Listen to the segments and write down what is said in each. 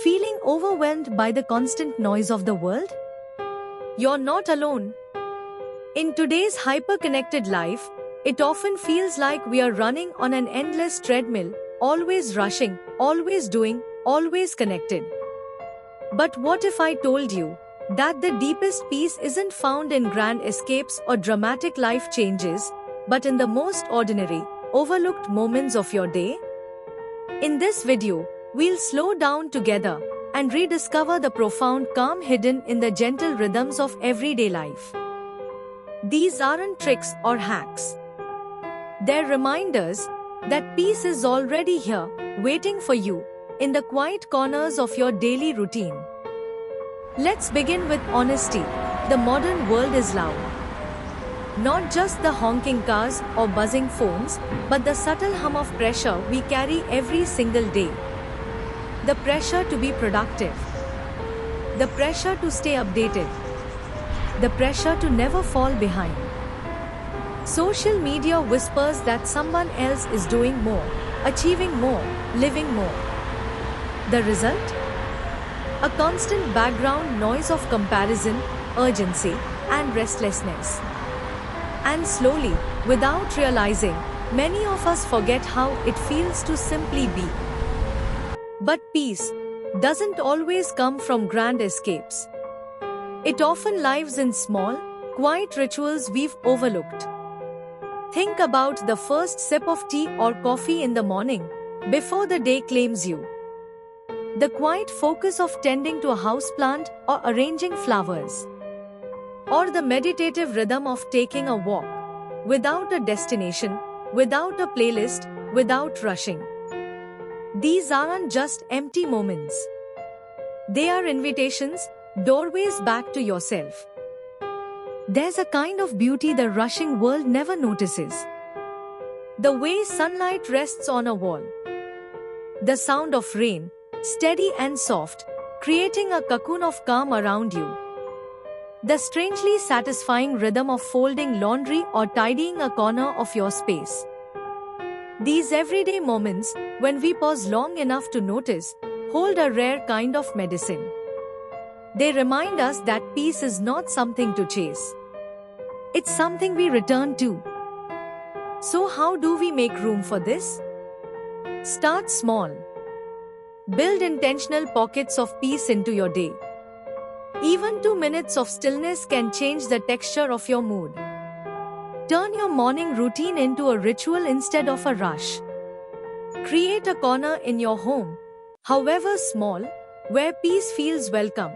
Feeling overwhelmed by the constant noise of the world? You're not alone. In today's hyper-connected life, it often feels like we are running on an endless treadmill, always rushing, always doing, always connected. But what if I told you that the deepest peace isn't found in grand escapes or dramatic life changes, but in the most ordinary, overlooked moments of your day? In this video, we'll slow down together and rediscover the profound calm hidden in the gentle rhythms of everyday life. These aren't tricks or hacks. They're reminders that peace is already here, waiting for you, in the quiet corners of your daily routine. Let's begin with honesty. The modern world is loud. Not just the honking cars or buzzing phones, but the subtle hum of pressure we carry every single day. The pressure to be productive. The pressure to stay updated. The pressure to never fall behind. Social media whispers that someone else is doing more, achieving more, living more. The result? A constant background noise of comparison, urgency, and restlessness. And slowly, without realizing, many of us forget how it feels to simply be. But peace doesn't always come from grand escapes. It often lives in small, quiet rituals we've overlooked. Think about the first sip of tea or coffee in the morning, before the day claims you. The quiet focus of tending to a houseplant or arranging flowers. Or the meditative rhythm of taking a walk, without a destination, without a playlist, without rushing. These aren't just empty moments. They are invitations, doorways back to yourself. There's a kind of beauty the rushing world never notices. The way sunlight rests on a wall. The sound of rain, steady and soft, creating a cocoon of calm around you. The strangely satisfying rhythm of folding laundry or tidying a corner of your space. These everyday moments, when we pause long enough to notice, hold a rare kind of medicine. They remind us that peace is not something to chase. It's something we return to. So how do we make room for this? Start small. Build intentional pockets of peace into your day. Even 2 minutes of stillness can change the texture of your mood. Turn your morning routine into a ritual instead of a rush. Create a corner in your home, however small, where peace feels welcome.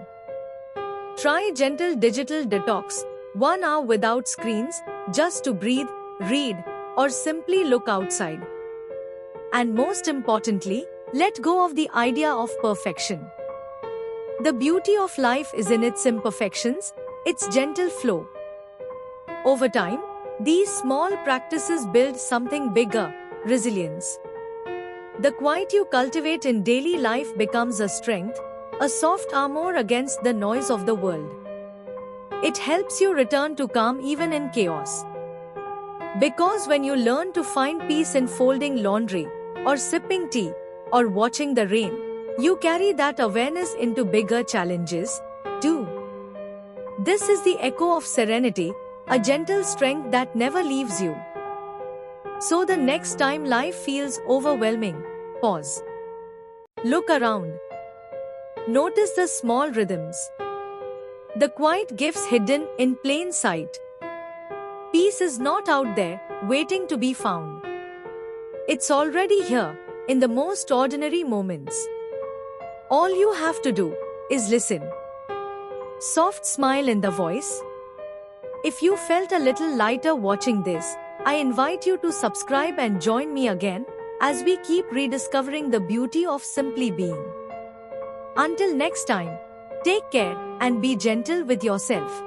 Try gentle digital detox, 1 hour without screens, just to breathe, read, or simply look outside. And most importantly, let go of the idea of perfection. The beauty of life is in its imperfections, its gentle flow. Over time, these small practices build something bigger, resilience. The quiet you cultivate in daily life becomes a strength, a soft armor against the noise of the world. It helps you return to calm even in chaos. Because when you learn to find peace in folding laundry, or sipping tea, or watching the rain, you carry that awareness into bigger challenges, too. This is the echo of serenity, a gentle strength that never leaves you. So the next time life feels overwhelming, pause. Look around. Notice the small rhythms. The quiet gifts hidden in plain sight. Peace is not out there, waiting to be found. It's already here, in the most ordinary moments. All you have to do is listen. Soft smile in the voice. If you felt a little lighter watching this, I invite you to subscribe and join me again as we keep rediscovering the beauty of simply being. Until next time, take care and be gentle with yourself.